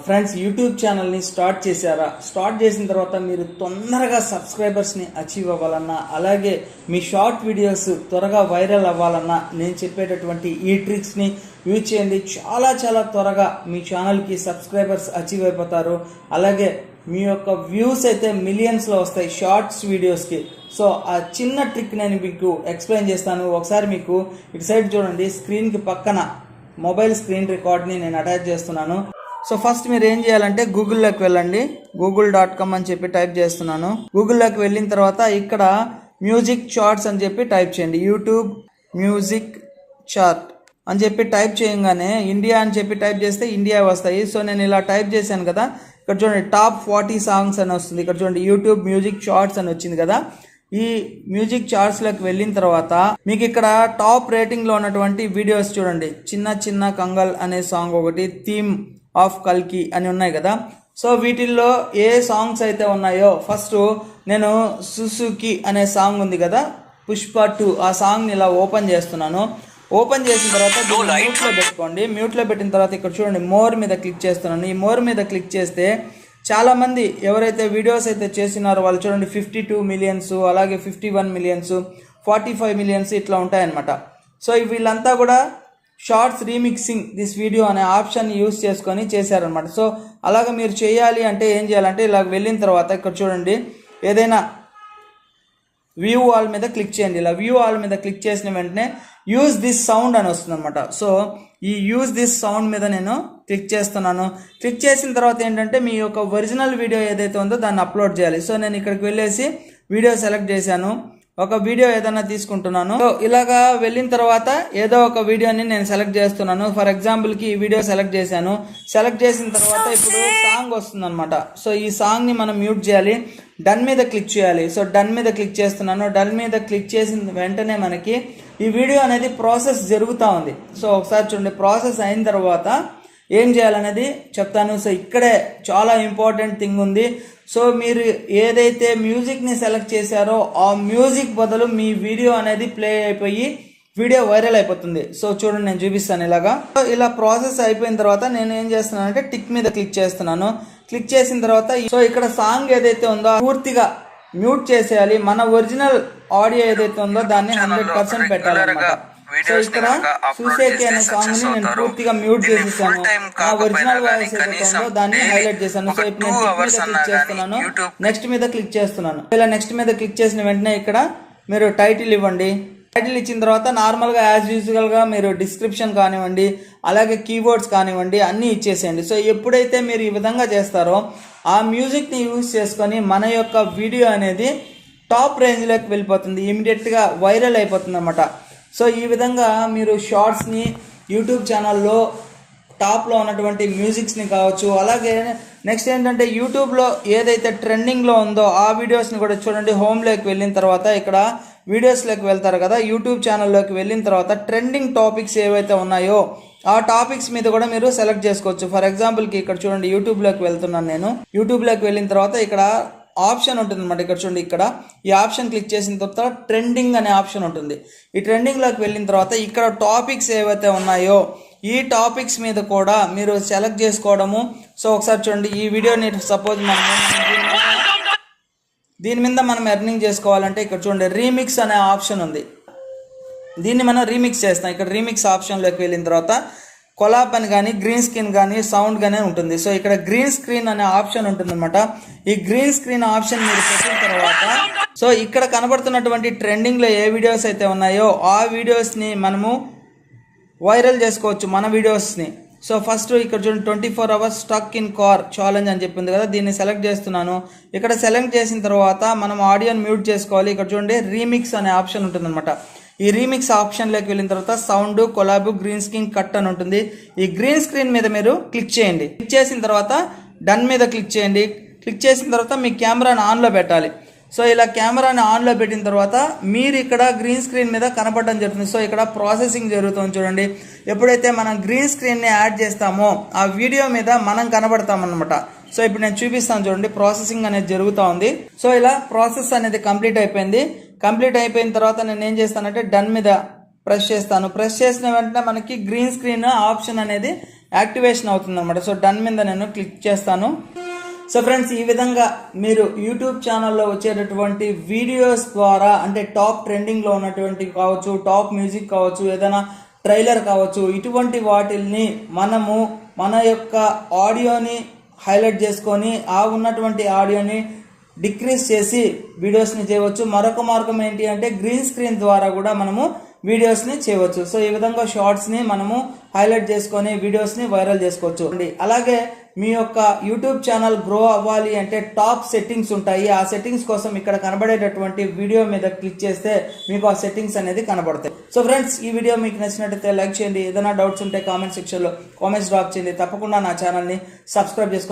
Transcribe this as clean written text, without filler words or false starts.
Friends, YouTube ఛానల్ని start చేశారా? Start చేసిన తర్వాత మీరు తొందరగా సబ్స్క్రైబర్స్ని అచీవ్ అవ్వాలన్నా, అలాగే మీ షార్ట్ వీడియోస్ త్వరగా వైరల్ అవ్వాలన్నా నేను చెప్పేటటువంటి ఈ ట్రిక్స్ని యూజ్ చేయండి. చాలా చాలా త్వరగా మీ ఛానల్కి సబ్స్క్రైబర్స్ అచీవ్ అయిపోతారు. అలాగే మీ యొక్క వ్యూస్ అయితే మిలియన్స్లో వస్తాయి షార్ట్స్ వీడియోస్కి. సో ఆ చిన్న ట్రిక్ నేను మీకు ఎక్స్ప్లెయిన్ చేస్తాను. ఒకసారి మీకు ఇటు సైడ్ చూడండి, స్క్రీన్కి పక్కన మొబైల్ స్క్రీన్ రికార్డ్ని నేను అటాచ్ చేస్తున్నాను. సో ఫస్ట్ మీరు ఏం చేయాలంటే గూగుల్లోకి వెళ్ళండి. google.com అని చెప్పి టైప్ చేస్తున్నాను. గూగుల్లోకి వెళ్ళిన తర్వాత ఇక్కడ మ్యూజిక్ చార్ట్స్ అని చెప్పి టైప్ చేయండి. యూట్యూబ్ మ్యూజిక్ చార్ట్ అని చెప్పి టైప్ చేయగానే ఇండియా అని చెప్పి టైప్ చేస్తే ఇండియా వస్తాయి. సో నేను ఇలా టైప్ చేశాను కదా, ఇక్కడ చూడండి టాప్ 40 సాంగ్స్ అని వస్తుంది. ఇక్కడ చూడండి యూట్యూబ్ మ్యూజిక్ చార్ట్స్ అని వచ్చింది కదా. ఈ మ్యూజిక్ చార్ట్స్లోకి వెళ్ళిన తర్వాత మీకు ఇక్కడ టాప్ రేటింగ్లో ఉన్నటువంటి వీడియోస్ చూడండి. చిన్న చిన్న కంగల్ అనే సాంగ్ ఒకటి, థీమ్ ఆఫ్ కల్కి అని ఉన్నాయి కదా. సో వీటిల్లో ఏ సాంగ్స్ అయితే ఉన్నాయో, ఫస్ట్ నేను సుసుకి అనే సాంగ్ ఉంది కదా, పుష్ప 2, ఆ సాంగ్ని ఇలా ఓపెన్ చేస్తున్నాను. ఓపెన్ చేసిన తర్వాత మ్యూట్లో పెట్టుకోండి. మ్యూట్లో పెట్టిన తర్వాత ఇక్కడ చూడండి మోర్ మీద క్లిక్ చేస్తున్నాను. ఈ మోర్ మీద క్లిక్ చేస్తే చాలామంది ఎవరైతే వీడియోస్ అయితే చేసినారో వాళ్ళు చూడండి 52 మిలియన్స్, అలాగే 51 మిలియన్స్, 45 మిలియన్స్ ఇట్లా ఉంటాయన్నమాట. సో వీళ్ళంతా కూడా షార్ట్స్ రీమిక్సింగ్ దిస్ వీడియో అనే ఆప్షన్ యూస్ చేసుకొని చేశారనమాట. సో అలాగ మీరు చేయాలి అంటే ఏం చేయాలంటే ఇలా వెళ్ళిన తర్వాత ఇక్కడ చూడండి ఏదైనా వ్యూ ఆల్ మీద క్లిక్ చేయండి. ఇలా వ్యూ ఆల్ మీద క్లిక్ చేసిన వెంటనే యూజ్ దిస్ సౌండ్ అని వస్తుంది అనమాట. సో ఈ యూజ్ దిస్ సౌండ్ మీద నేను క్లిక్ చేస్తున్నాను. క్లిక్ చేసిన తర్వాత ఏంటంటే మీ యొక్క ఒరిజినల్ వీడియో ఏదైతే ఉందో దాన్ని అప్లోడ్ చేయాలి. సో నేను ఇక్కడికి వెళ్ళేసి వీడియో సెలెక్ట్ చేశాను. ఒక వీడియో ఏదైనా తీసుకుంటున్నాను. సో ఇలాగా వెళ్ళిన తర్వాత ఏదో ఒక వీడియోని నేను సెలెక్ట్ చేస్తున్నాను. ఫర్ ఎగ్జాంపుల్కి ఈ వీడియో సెలెక్ట్ చేశాను. సెలెక్ట్ చేసిన తర్వాత ఇప్పుడు సాంగ్ వస్తుంది అనమాట. సో ఈ సాంగ్ని మనం మ్యూట్ చేయాలి. డన్ మీద క్లిక్ చేయాలి. సో డన్ మీద క్లిక్ చేస్తున్నాను. డన్ మీద క్లిక్ చేసిన వెంటనే మనకి ఈ వీడియో అనేది ప్రాసెస్ జరుగుతూ ఉంది. సో ఒకసారి చూడండి, ప్రాసెస్ అయిన తర్వాత ఏం చేయాలనేది చెప్తాను. సో ఇక్కడే చాలా ఇంపార్టెంట్ థింగ్ ఉంది. సో మీరు ఏదైతే మ్యూజిక్ని సెలెక్ట్ చేశారో ఆ మ్యూజిక్ బదులు మీ వీడియో అనేది ప్లే అయిపోయి వీడియో వైరల్ అయిపోతుంది. సో చూడండి నేను చూపిస్తాను ఇలాగా. ఇలా ప్రాసెస్ అయిపోయిన తర్వాత నేను ఏం చేస్తున్నానంటే టిక్ మీద క్లిక్ చేస్తున్నాను. క్లిక్ చేసిన తర్వాత సో ఇక్కడ సాంగ్ ఏదైతే ఉందో పూర్తిగా మ్యూట్ చేసేయాలి. మన ఒరిజినల్ ఆడియో ఏదైతే ఉందో దాన్ని 100% పెట్టాలన్నమాట. సో ఇక్కడ సుసేకి అనే సాంగ్ ని నేను పూర్తిగా మ్యూట్ చేసేసాను. ఆ ఒరిజినల్ వాయిస్ ఏదైతే ఉందో దాన్ని హైలైట్ చేశాను. సో ఇప్పుడు నేను క్లిక్ చేస్తున్నాను, నెక్స్ట్ మీద క్లిక్ చేస్తున్నాను. ఇలా నెక్స్ట్ మీద క్లిక్ చేసిన వెంటనే ఇక్కడ మీరు టైటిల్ ఇవ్వండి. టైటిల్ ఇచ్చిన తర్వాత నార్మల్గా యాజ్ యూజువల్గా మీరు డిస్క్రిప్షన్ కానివ్వండి, అలాగే కీవర్డ్స్ కానివ్వండి అన్నీ ఇచ్చేసేయండి. సో ఎప్పుడైతే మీరు ఈ విధంగా చేస్తారో ఆ మ్యూజిక్ని యూజ్ చేసుకొని మన యొక్క వీడియో అనేది టాప్ రేంజ్లోకి వెళ్ళిపోతుంది, ఇమీడియట్గా వైరల్ అయిపోతుంది అన్నమాట. సో ఈ విధంగా మీరు షార్ట్స్ని యూట్యూబ్ ఛానల్లో టాప్లో ఉన్నటువంటి మ్యూజిక్స్ని కావచ్చు, అలాగే నెక్స్ట్ ఏంటంటే యూట్యూబ్లో ఏదైతే ట్రెండింగ్లో ఉందో ఆ వీడియోస్ని కూడా చూడండి. హోమ్లోకి వెళ్ళిన తర్వాత ఇక్కడ వీడియోస్లోకి వెళ్తారు కదా, యూట్యూబ్ ఛానల్లోకి వెళ్ళిన తర్వాత ట్రెండింగ్ టాపిక్స్ ఏవైతే ఉన్నాయో ఆ టాపిక్స్ మీద కూడా మీరు సెలెక్ట్ చేసుకోవచ్చు. ఫర్ ఎగ్జాంపుల్కి ఇక్కడ చూడండి యూట్యూబ్లోకి వెళ్తున్నాను నేను. యూట్యూబ్లోకి వెళ్ళిన తర్వాత ఇక్కడ ఆప్షన్ ఉంటుంది అనమాట. ఇక్కడ చూడండి, ఇక్కడ ఈ ఆప్షన్ క్లిక్ చేసిన తర్వాత ట్రెండింగ్ అనే ఆప్షన్ ఉంటుంది. ఈ ట్రెండింగ్లోకి వెళ్ళిన తర్వాత ఇక్కడ టాపిక్స్ ఏవైతే ఉన్నాయో ఈ టాపిక్స్ మీద కూడా మీరు సెలెక్ట్ చేసుకోవడము. సో ఒకసారి చూడండి, ఈ వీడియోని సపోజ్ దీని మీద మనం ఎర్నింగ్ చేసుకోవాలంటే ఇక్కడ చూడండి రీమిక్స్ అనే ఆప్షన్ ఉంది. దీన్ని మనం రీమిక్స్ చేస్తాం. ఇక్కడ రీమిక్స్ ఆప్షన్లోకి వెళ్ళిన తర్వాత కొలాబ్ అని కానీ గ్రీన్ స్క్రీన్ కానీ సౌండ్ కానీ ఉంటుంది. సో ఇక్కడ గ్రీన్ స్క్రీన్ అనే ఆప్షన్ ఉంటుంది అనమాట. ఈ గ్రీన్ స్క్రీన్ ఆప్షన్ మీరు పెట్టిన తర్వాత సో ఇక్కడ కనబడుతున్నటువంటి ట్రెండింగ్లో ఏ వీడియోస్ అయితే ఉన్నాయో ఆ వీడియోస్ని మనము వైరల్ చేసుకోవచ్చు, మన వీడియోస్ని. సో ఫస్ట్ ఇక్కడ చూడండి 24 hours stuck in car challenge అని చెప్పింది కదా, దీన్ని సెలెక్ట్ చేస్తున్నాను. ఇక్కడ సెలెక్ట్ చేసిన తర్వాత మనం ఆడియోని మ్యూట్ చేసుకోవాలి. ఇక్కడ చూడండి రీమిక్స్ అనే ఆప్షన్ ఉంటుంది అనమాట. ఈ రీమిక్స్ ఆప్షన్లోకి వెళ్ళిన తర్వాత sound, collab, green screen, cut అని ఉంటుంది. ఈ గ్రీన్ స్క్రీన్ మీద మీరు క్లిక్ చేయండి. క్లిక్ చేసిన తర్వాత డన్ మీద క్లిక్ చేయండి. క్లిక్ చేసిన తర్వాత మీ కెమెరాని ఆన్లో పెట్టాలి. సో ఇలా కెమెరాని ఆన్లో పెట్టిన తర్వాత మీరు ఇక్కడ గ్రీన్ స్క్రీన్ మీద కనపడడం జరుగుతుంది. సో ఇక్కడ ప్రాసెసింగ్ జరుగుతుంది చూడండి. ఎప్పుడైతే మనం గ్రీన్ స్క్రీన్ని యాడ్ చేస్తామో ఆ వీడియో మీద మనం కనబడతామన్నమాట. సో ఇప్పుడు నేను చూపిస్తాను చూడండి, ప్రాసెసింగ్ అనేది జరుగుతూ ఉంది. సో ఇలా ప్రాసెస్ అనేది కంప్లీట్ అయిపోయింది. కంప్లీట్ అయిపోయిన తర్వాత నేను ఏం చేస్తానంటే డన్ మీద ప్రెస్ చేస్తాను. ప్రెస్ చేసిన వెంటనే మనకి గ్రీన్ స్క్రీన్ ఆప్షన్ అనేది యాక్టివేషన్ అవుతుంది అనమాట. సో డన్ మీద నేను క్లిక్ చేస్తాను. సో ఫ్రెండ్స్, ఈ విధంగా మీరు యూట్యూబ్ ఛానల్లో వచ్చేటటువంటి వీడియోస్ ద్వారా అంటే టాప్ ట్రెండింగ్లో ఉన్నటువంటి కావచ్చు, టాప్ మ్యూజిక్ కావచ్చు, ఏదైనా ట్రైలర్ కావచ్చు, ఇటువంటి వాటిల్ని మనము మన యొక్క ఆడియోని హైలైట్ చేసుకొని ఆ ఉన్నటువంటి ఆడియోని డిక్రీజ్ చేసి వీడియోస్ని చేయవచ్చు. మరొక మార్గం ఏంటి అంటే గ్రీన్ స్క్రీన్ ద్వారా కూడా మనము వీడియోస్ని చేయవచ్చు. సో ఈ విధంగా షార్ట్స్ని మనము హైలైట్ చేసుకొని వీడియోస్ని వైరల్ చేసుకోవచ్చు. అలాగే మీ యొక్క యూట్యూబ్ ఛానల్ గ్రో అవ్వాలి అంటే టాప్ సెట్టింగ్స్ ఉంటాయి. ఆ సెట్టింగ్స్ కోసం ఇక్కడ కనబడేటటువంటి వీడియో మీద క్లిక్ చేస్తే మీకు ఆ సెట్టింగ్స్ అనేది కనబడతాయి. సో ఫ్రెండ్స్, ఈ వీడియో మీకు నచ్చినట్లయితే లైక్ చేయండి. ఏదైనా డౌట్స్ ఉంటే కామెంట్ సెక్షన్లో కామెంట్స్ డ్రాప్ చేయండి. తప్పకుండా నా ఛానల్ని సబ్స్క్రైబ్ చేసుకోండి.